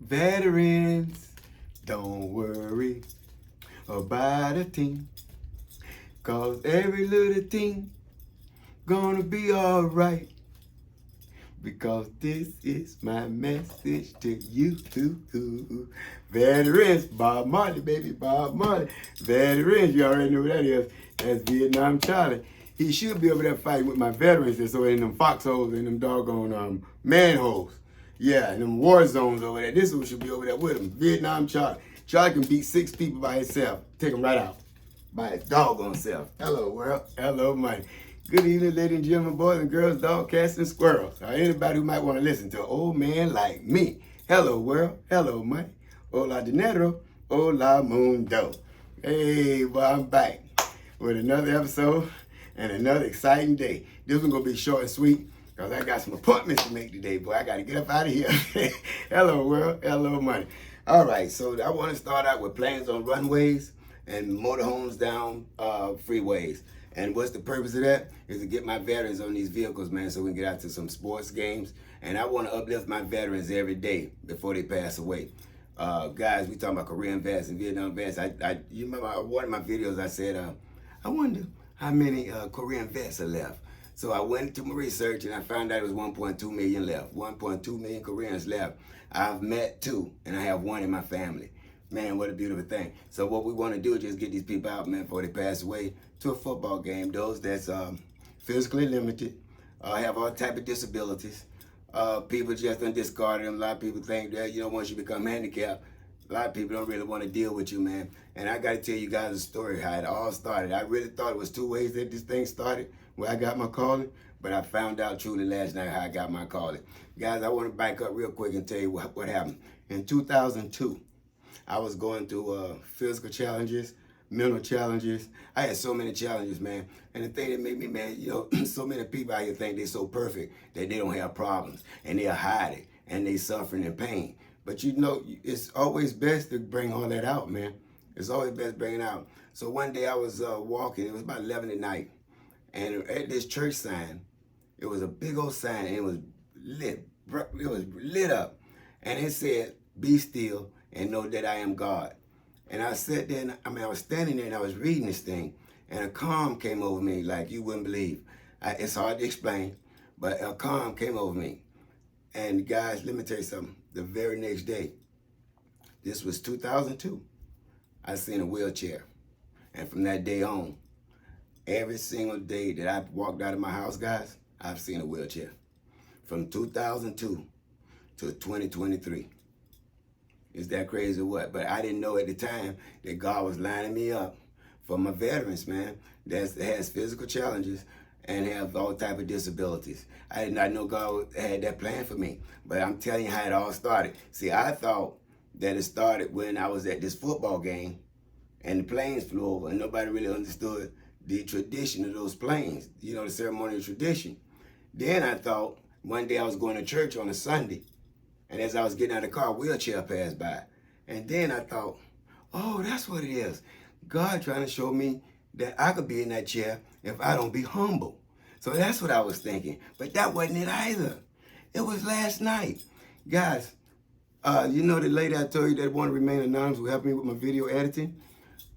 Veterans, don't worry about a thing, 'cause every little thing gonna be alright. Because this is my message to you. Veterans, Bob Marley, baby, Bob Marley. Veterans, you already know who that is. That's Vietnam Charlie. He should be over there fighting with my veterans that's over in them foxholes and them doggone manholes. Yeah, and them war zones over there. This one should be over there with him. Vietnam Charlie. Charlie can beat 6 people by himself. Take him right out. By his doggone self. Hello, world. Hello, money. Good evening, ladies and gentlemen, boys and girls, dog, cats, and squirrels. Or anybody who might want to listen to an old man like me. Hello, world. Hello, money. Hola, dinero. Hola, mundo. Hey, boy, I'm back with another episode and another exciting day. This one's going to be short and sweet because I got some appointments to make today, boy. I got to get up out of here. Hello, world. Hello, money. All right, so I want to start out with planes on runways and motorhomes down freeways. And what's the purpose of that? Is to get my veterans on these vehicles, man, so we can get out to some sports games. And I want to uplift my veterans every day before they pass away. Guys, we talking about Korean vets and Vietnam vets. You remember one of my videos I said, I wonder how many Korean vets are left. So I went to my research and I found out it was 1.2 million left. 1.2 million Koreans left. I've met 2 and I have 1 in my family. Man, what a beautiful thing. So what we want to do is just get these people out, man, before they pass away, to a football game. Those that's physically limited, have all type of disabilities. People just discard them. A lot of people think that, once you become handicapped, a lot of people don't really want to deal with you, man. And I got to tell you guys a story how it all started. I really thought it was 2 ways that this thing started, where I got my calling, but I found out truly last night how I got my calling. Guys, I want to back up real quick and tell you what happened. In 2002, I was going through physical challenges, mental challenges. I had so many challenges, man. And the thing that made me mad, so many people out here think they're so perfect that they don't have problems. And they'll hide it. And they suffering in pain. But it's always best to bring all that out, man. It's always best to bring it out. So one day I was walking. It was about 11 at night. And at this church sign, it was a big old sign. And it was lit. It was lit up. And it said, "Be still and know that I am God." And I sat there, and I was standing there and I was reading this thing, and a calm came over me like you wouldn't believe. It's hard to explain, but a calm came over me. And guys, let me tell you something. The very next day, this was 2002, I seen a wheelchair. And from that day on, every single day that I walked out of my house, guys, I've seen a wheelchair. From 2002 to 2023. Is that crazy or what? But I didn't know at the time that God was lining me up for my veterans, man, that has physical challenges and have all type of disabilities. I did not know God had that plan for me. But I'm telling you how it all started. See, I thought that it started when I was at this football game and the planes flew over and nobody really understood the tradition of those planes, the ceremonial tradition. Then I thought one day I was going to church on a Sunday. And as I was getting out of the car, a wheelchair passed by. And then I thought, oh, that's what it is. God trying to show me that I could be in that chair if I don't be humble. So that's what I was thinking. But that wasn't it either. It was last night. Guys, the lady I told you that wanted to remain anonymous who helped me with my video editing?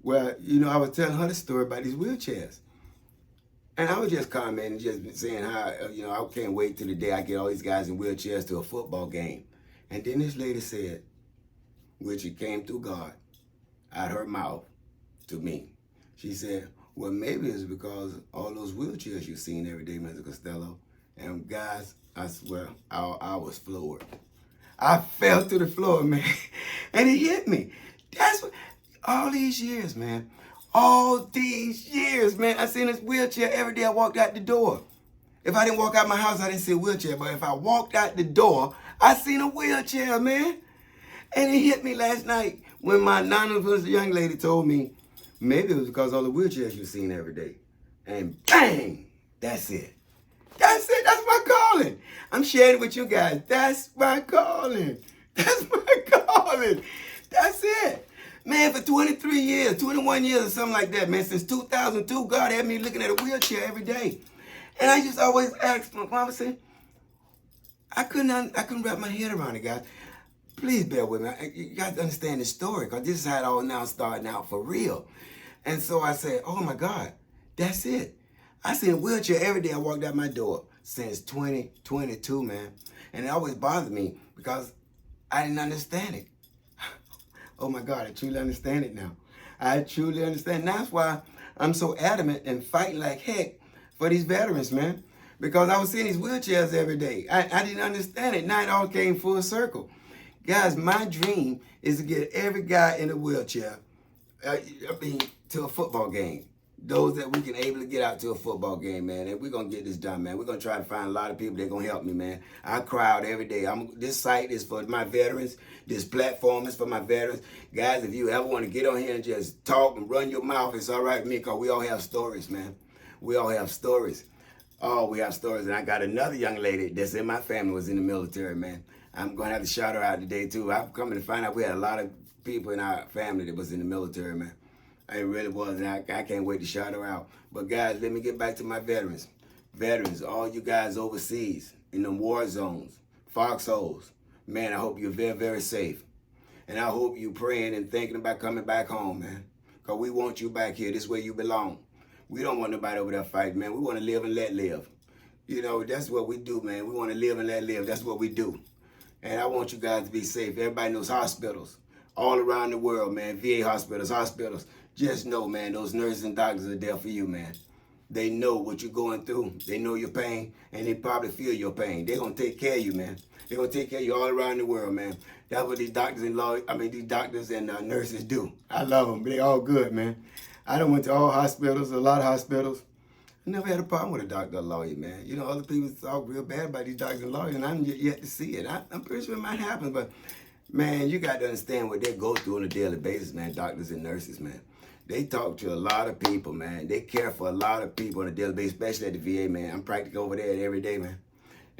Well, I was telling her the story about these wheelchairs. And I was just commenting, just saying how, I can't wait till the day I get all these guys in wheelchairs to a football game. And then this lady said, which it came through God, out her mouth to me. She said, well, maybe it's because all those wheelchairs you've seen every day, Mr. Costello. And guys, I swear, I was floored. I fell to the floor, man. And it hit me. That's what, all these years, man. All these years, man. I seen this wheelchair every day I walked out the door. If I didn't walk out my house, I didn't see a wheelchair. But if I walked out the door, I seen a wheelchair, man. And it hit me last night when my anonymous young lady told me, maybe it was because all the wheelchairs you've seen every day. And bang, that's it. That's it. That's my calling. I'm sharing it with you guys. That's my calling. That's my calling. That's it. Man, for 23 years, 21 years or something like that, man, since 2002, God had me looking at a wheelchair every day. And I just always asked my mama, I couldn't wrap my head around it, guys. Please bear with me. You got to understand the story, because this is how it all now starting out for real. And so I said, oh my God, that's it. I seen a wheelchair every day I walked out my door since 2022, man. And it always bothered me because I didn't understand it. Oh my God, I truly understand it now. I truly understand. That's why I'm so adamant and fighting like heck for these veterans, man. Because I was seeing these wheelchairs every day. I didn't understand it. Now it all came full circle. Guys, my dream is to get every guy in a wheelchair, to a football game. Those that we can able to get out to a football game, man. And we're going to get this done, man. We're going to try to find a lot of people that are going to help me, man. I cry out every day. This site is for my veterans. This platform is for my veterans. Guys, if you ever want to get on here and just talk and run your mouth, it's all right with me, because we all have stories, man. We all have stories. Oh, we have stories. And I got another young lady that's in my family was in the military, man. I'm going to have to shout her out today, too. I'm coming to find out we had a lot of people in our family that was in the military, man. It really was, and I can't wait to shout her out. But guys, let me get back to my veterans. Veterans, all you guys overseas, in them war zones, foxholes, man, I hope you're very, very safe. And I hope you praying and thinking about coming back home, man. Because we want you back here. This is where you belong. We don't want nobody over there fighting, man. We want to live and let live. You know, that's what we do, man. We want to live and let live. That's what we do. And I want you guys to be safe. Everybody knows hospitals all around the world, man. VA hospitals. Just know, man, those nurses and doctors are there for you, man. They know what you're going through. They know your pain, and they probably feel your pain. They're going to take care of you, man. They're going to take care of you all around the world, man. That's what these doctors and nurses do. I love them. They all good, man. I done went to all hospitals, a lot of hospitals. I never had a problem with a doctor or lawyer, man. You know, other people talk real bad about these doctors and lawyers, and I'm yet to see it. I'm pretty sure it might happen, but, man, you got to understand what they go through on a daily basis, man, doctors and nurses, man. They talk to a lot of people, man. They care for a lot of people on a daily basis, especially at the VA, man. I'm practically over there every day, man.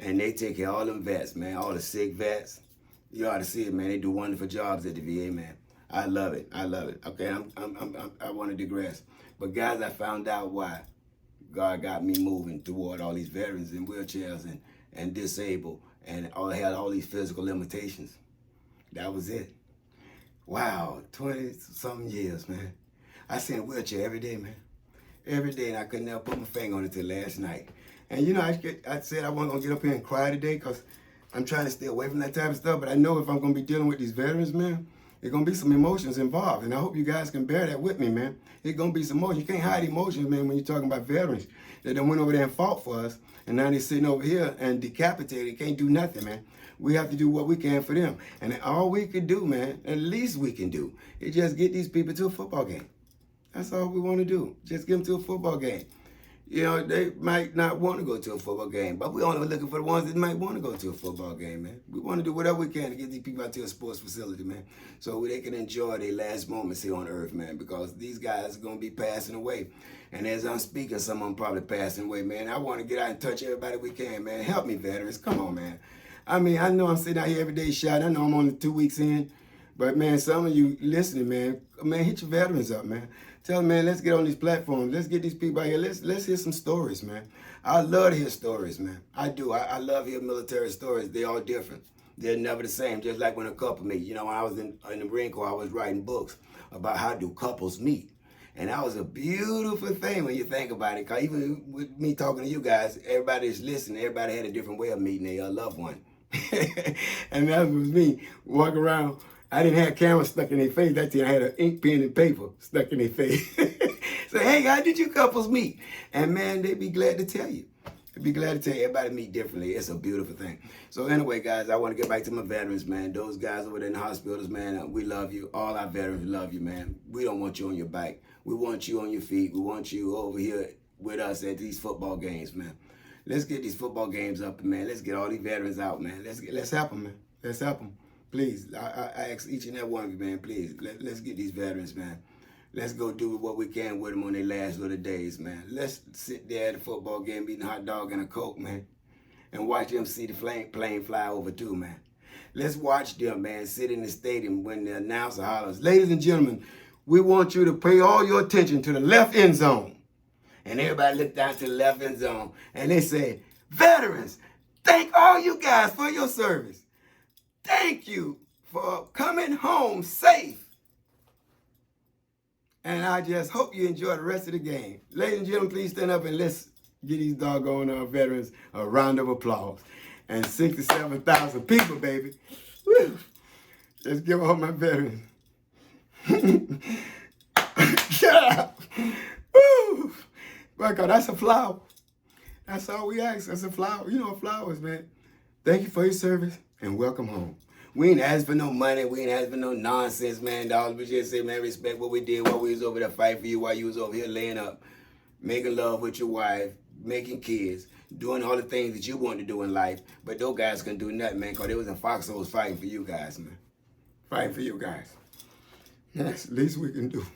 And they take care of all them vets, man, all the sick vets. You ought to see it, man. They do wonderful jobs at the VA, man. I love it. I love it. Okay, I want to digress. But, guys, I found out why God got me moving toward all these veterans in wheelchairs and disabled and had all these physical limitations. That was it. Wow, 20-something years, man. I seen a wheelchair every day, man. Every day, and I couldn't never put my finger on it till last night. And, you know, I said I wasn't going to get up here and cry today because I'm trying to stay away from that type of stuff. But I know if I'm going to be dealing with these veterans, man, there's going to be some emotions involved. And I hope you guys can bear that with me, man. There's going to be some emotions. You can't hide emotions, man, when you're talking about veterans. They done went over there and fought for us. And now they're sitting over here and decapitated. Can't do nothing, man. We have to do what we can for them. And all we could do, man, at least we can do, is just get these people to a football game. That's all we want to do. Just get them to a football game. You know, they might not want to go to a football game, but we're only looking for the ones that might want to go to a football game, man. We want to do whatever we can to get these people out to a sports facility, man, so they can enjoy their last moments here on earth, man, because these guys are going to be passing away. And as I'm speaking, some of them probably passing away, man. I want to get out and touch everybody we can, man. Help me, veterans. Come on, man. I mean, I know I'm sitting out here every day shouting. I know I'm only 2 weeks in. But, man, some of you listening, man, hit your veterans up, man. Tell them, man, let's get on these platforms. Let's get these people out here. Let's hear some stories, man. I love to hear stories, man. I do. I love hearing military stories. They're all different. They're never the same, just like when a couple meet. You know, when I was in the Marine Corps, I was writing books about how do couples meet. And that was a beautiful thing when you think about it. Because even with me talking to you guys, everybody is listening. Everybody had a different way of meeting their loved one. And that was me, walk around. I didn't have cameras stuck in their face. That time I had an ink pen and paper stuck in their face. So, hey, how did you couples meet? And, man, they'd be glad to tell you. They'd be glad to tell you. Everybody meet differently. It's a beautiful thing. So, anyway, guys, I want to get back to my veterans, man. Those guys over there in the hospitals, man, we love you. All our veterans love you, man. We don't want you on your back. We want you on your feet. We want you over here with us at these football games, man. Let's get these football games up, man. Let's get all these veterans out, man. Let's help them, man. Let's help them. Please, I ask each and every one of you, man, please, let's get these veterans, man. Let's go do what we can with them on their last little days, man. Let's sit there at the football game eating a hot dog and a Coke, man, and watch them see the plane fly over too, man. Let's watch them, man, sit in the stadium when the announcer hollers, ladies and gentlemen, we want you to pay all your attention to the left end zone. And everybody look down to the left end zone, and they say, veterans, thank all you guys for your service. Thank you for coming home safe. And I just hope you enjoy the rest of the game. Ladies and gentlemen, please stand up and let's give these doggone veterans a round of applause. And 67,000 people, baby. Woo. Let's give all my veterans. Yeah. Woo. My God, that's a flower. That's all we ask. That's a flower. You know, flowers, man. Thank you for your service and welcome home. We ain't asked for no money. We ain't asked for no nonsense, man. Dog, we just say, man, respect what we did while we was over there fighting for you, while you was over here laying up, making love with your wife, making kids, doing all the things that you wanted to do in life. But those guys couldn't do nothing, man, because they was in foxholes fighting for you guys, man. Fighting for you guys. That's the least we can do.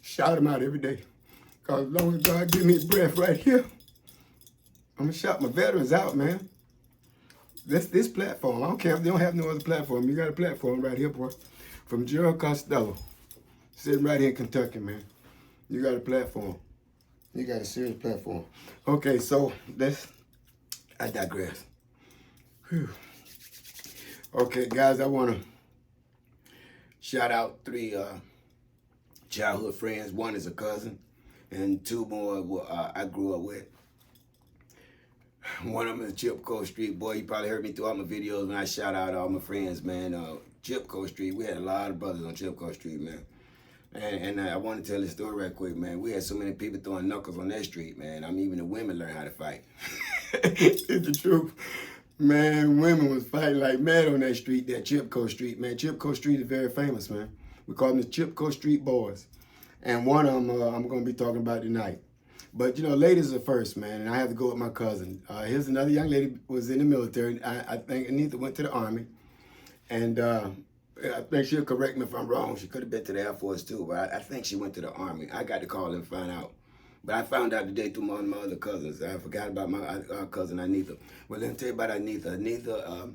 Shout them out every day. Because as long as God give me breath right here, I'm going to shout my veterans out, man. This platform, I don't care if they don't have no other platform. You got a platform right here, boy. From Gerald Costello, sitting right here in Kentucky, man. You got a platform. You got a serious platform. Okay, so I digress. Whew. Okay, guys, I want to shout out 3 childhood friends. 1 is a cousin, and 2 more I grew up with. One of them is Chipco Street. Boy, you probably heard me throughout my videos when I shout out all my friends, man. Chipco Street, we had a lot of brothers on Chipco Street, man. And I want to tell this story right quick, man. We had so many people throwing knuckles on that street, man. I mean, even the women learned how to fight. It's the truth. Man, women was fighting like mad on that street, that Chipco Street, man. Chipco Street is very famous, man. We call them the Chipco Street Boys. And one of them I'm going to be talking about tonight. But, you know, ladies are first, man, and I have to go with my cousin. Here's another young lady who was in the military. I think Anita went to the Army. And I think she'll correct me if I'm wrong. She could have been to the Air Force, too. But I think she went to the Army. I got to call and find out. But I found out today through my other cousins. I forgot about my cousin, Anita. Well, let me tell you about Anita. Anita,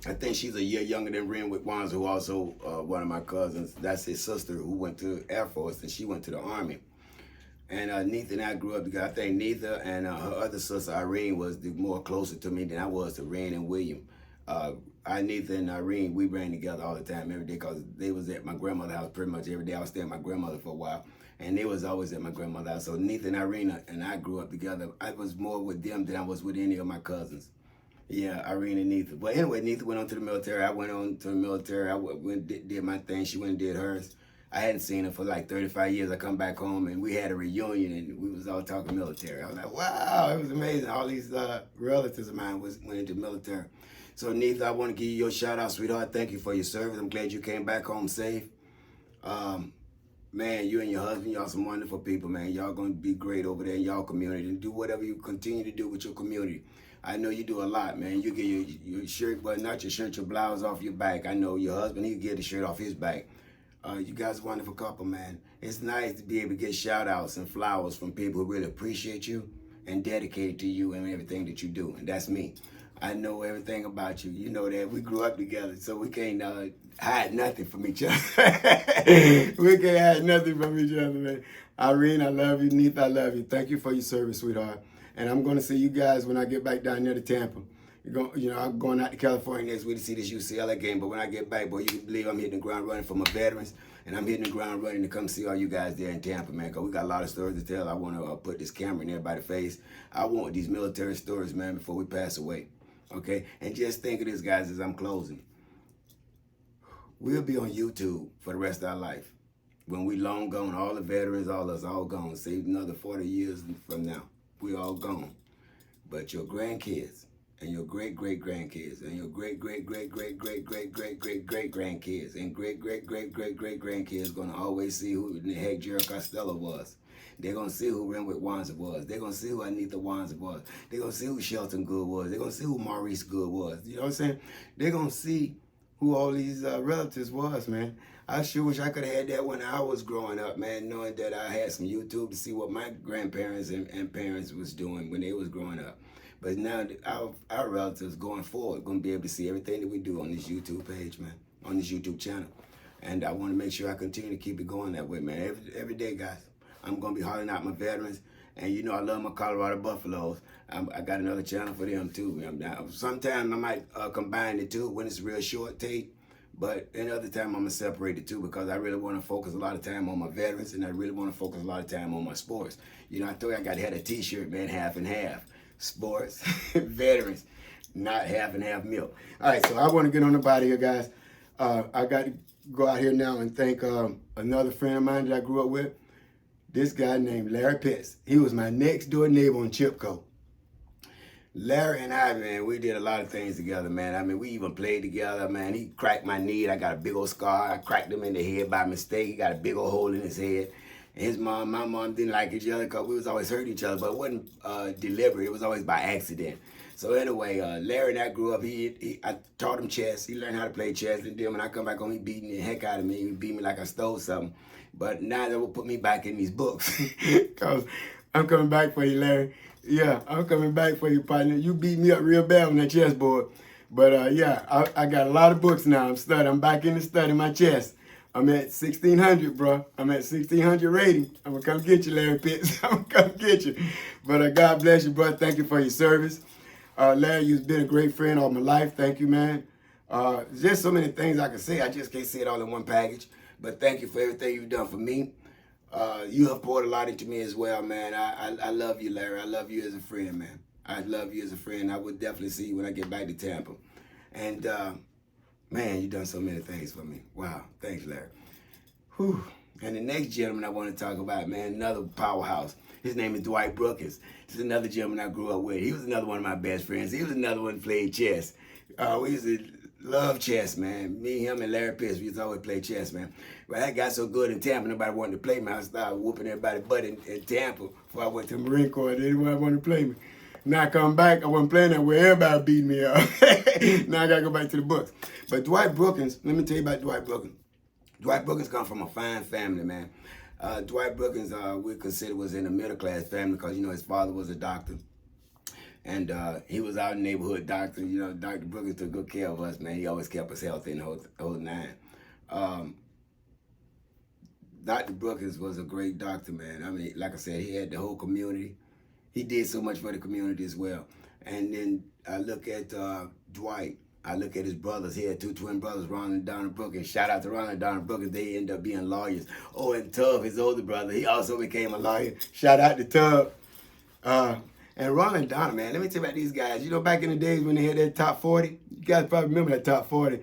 I think she's a year younger than Renwick Wands, who also one of my cousins. That's his sister who went to the Air Force, and she went to the Army. And Neitha and I grew up together. I think Neitha and her other sister, Irene, was more closer to me than I was to Ren and William. Neitha and Irene, we ran together all the time, every day, because they was at my grandmother's house pretty much every day. I was staying at my grandmother for a while, and they was always at my grandmother's house. So Neitha and Irene and I grew up together. I was more with them than I was with any of my cousins. Yeah, Irene and Neitha. But anyway, Neitha went on to the military. I went on to the military. I went did my thing. She went and did hers. I hadn't seen her for like 35 years. I come back home and we had a reunion and we was all talking military. I was like, wow, it was amazing. All these relatives of mine went into the military. So Neitha, I want to give you your shout out, sweetheart. Thank you for your service. I'm glad you came back home safe. Man, you and your husband, y'all some wonderful people, man. Y'all going to be great over there in y'all community and do whatever you continue to do with your community. I know you do a lot, man. You get your shirt, but not your shirt, your blouse off your back. I know your husband, he get the shirt off his back. You guys are a wonderful couple, man. It's nice to be able to get shout outs and flowers from people who really appreciate you and dedicated to you and everything that you do. And that's me. I know everything about you. You know that. We grew up together, so we can't hide nothing from each other. We can't hide nothing from each other, man. Irene, I love you. Neitha, I love you. Thank you for your service, sweetheart. And I'm going to see you guys when I get back down there to Tampa. I'm going out to California next week to see this UCLA game, but when I get back, boy, you can believe I'm hitting the ground running for my veterans, and I'm hitting the ground running to come see all you guys there in Tampa, man, because we got a lot of stories to tell. I want to put this camera in everybody's face. I want these military stories, man, before we pass away, okay? And just think of this, guys, as I'm closing. We'll be on YouTube for the rest of our life. When we long gone, all the veterans, all us, all gone. Say another 40 years from now, we all gone. But your grandkids, and your great-great-grandkids, and your great-great-great-great-great-great-great-great-great-grandkids, and great-great-great-great-great-grandkids gonna always see who the heck Gerald Costello was. They're gonna see who Renwick Wanzer was. They're gonna see who Anita Wanzer was. They're gonna see who Shelton Good was. They're gonna see who Maurice Good was. You know what I'm saying? They're gonna see who all these relatives was, man. I sure wish I could have had that when I was growing up, man, knowing that I had some YouTube to see what my grandparents and parents was doing when they was growing up. But now our relatives going forward going to be able to see everything that we do on this YouTube page, man, on this YouTube channel. And I want to make sure I continue to keep it going that way, man. Every day, guys, I'm going to be hollering out my veterans. And you know I love my Colorado Buffaloes. I got another channel for them too. Sometimes I might combine the two when it's real short tape, but any other time I'm gonna separate the two because I really want to focus a lot of time on my veterans, and I really want to focus a lot of time on my sports. You know, I told you I had a T-shirt, man, half and half. Sports, veterans, not half and half milk. All right, so I want to get on about here, guys. I got to go out here now and thank another friend of mine that I grew up with. This guy named Larry Pitts. He was my next door neighbor on Chipco. Larry and I, man, we did a lot of things together, man. I mean, we even played together, man. He cracked my knee. I got a big old scar. I cracked him in the head by mistake. He got a big old hole in his head. And his mom, my mom didn't like each other because we was always hurting each other, but it wasn't deliberate. It was always by accident. So anyway, Larry and I grew up. I taught him chess. He learned how to play chess. And then when I come back home, he beating the heck out of me. He beat me like I stole something. But now that will put me back in these books because I'm coming back for you, Larry. Yeah, I'm coming back for you, partner. You beat me up real bad on that chessboard. But yeah, I got a lot of books now. I'm studying. I'm back in the study my chess. I'm at 1,600, bro. I'm at 1,600 rating. I'm going to come get you, Larry Pitts. I'm going to come get you. But God bless you, bro. Thank you for your service. Larry, you've been a great friend all my life. Thank you, man. There's so many things I can say. I just can't say it all in one package. But thank you for everything you've done for me. You have poured a lot into me as well, man. I love you, Larry. I love you as a friend, man. I love you as a friend. I would definitely see you when I get back to Tampa. And, man, you've done so many things for me. Wow. Thanks, Larry. Whew. And the next gentleman I want to talk about, man, another powerhouse. His name is Dwight Brookins. He's another gentleman I grew up with. He was another one of my best friends. He was another one who played chess. We used to love chess, man. Me, him, and Larry Pitts, we used to always play chess, man. But I got so good in Tampa, nobody wanted to play me. I started whooping everybody's butt in Tampa before I went to the Marine Corps. They didn't want to play me. Now I come back, I wasn't playing that way. Everybody beat me up. Now I got to go back to the books. But Dwight Brookins, let me tell you about Dwight Brookins. Dwight Brookins come from a fine family, man. Dwight Brookins, we consider was in a middle-class family because, you know, his father was a doctor. And he was our neighborhood doctor. You know, Dr. Brookins took good care of us, man. He always kept us healthy and the whole nine. Dr. Brookins was a great doctor, man. I mean, like I said, he had the whole community. He did so much for the community as well. And then I look at Dwight. I look at his brothers. He had two twin brothers, Ron and Donna Brookins. Shout out to Ron and Donna Brookins. They ended up being lawyers. Oh, and Tub, his older brother, he also became a lawyer. Shout out to Tub. And Ron and Donna, man, let me tell you about these guys. You know, back in the days when they had that top 40, you guys probably remember that top 40,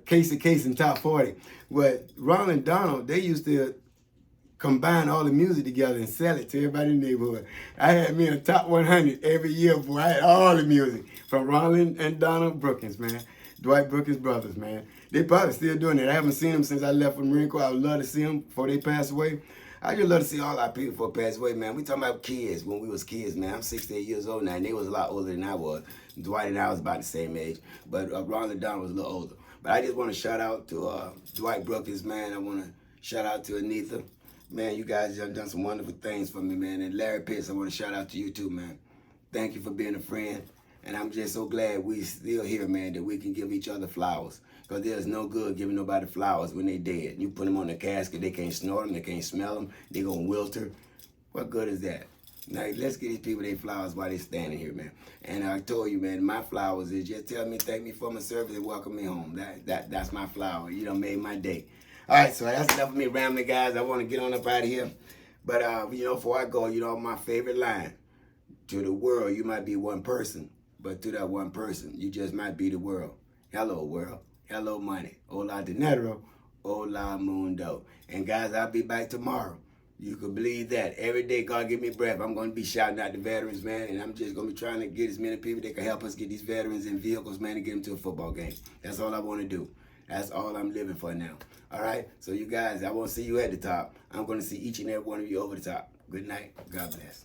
Case and top 40. But Ron and Donald, they used to combine all the music together and sell it to everybody in the neighborhood. I had me a top 100 every year, boy. I had all the music from Ron and Donald Brookins, man. Dwight Brookins brothers, man. They probably still doing it. I haven't seen them since I left for the Marine Corps. I would love to see them before they pass away. I just love to see all our people before they pass away, man. We talking about kids when we was kids, man. I'm 68 years old now, and they was a lot older than I was. Dwight and I was about the same age, but Ron and Donald was a little older. But I just want to shout out to Dwight Brookins, man. I want to shout out to Anitha. Man, you guys have done some wonderful things for me, man. And Larry Pitts, I want to shout out to you too, man. Thank you for being a friend. And I'm just so glad we still here, man, that we can give each other flowers. Because there's no good giving nobody flowers when they dead. You put them on the casket, they can't snort them, they can't smell them, they going to wilter. What good is that? Now, let's get these people their flowers while they standing here, man. And I told you, man, my flowers is just tell me, thank me for my service and welcome me home. That's my flower. You done made my day. All right, so that's enough of me rambling, guys. I want to get on up out of here. But, you know, before I go, you know, my favorite line. To the world, you might be one person. But to that one person, you just might be the world. Hello, world. Hello, money. Hola, dinero. Hola, mundo. And, guys, I'll be back tomorrow. You can believe that. Every day, God give me breath. I'm going to be shouting out the veterans, man. And I'm just going to be trying to get as many people that can help us get these veterans in vehicles, man, and get them to a football game. That's all I want to do. That's all I'm living for now. All right? So, you guys, I won't see you at the top. I'm going to see each and every one of you over the top. Good night. God bless.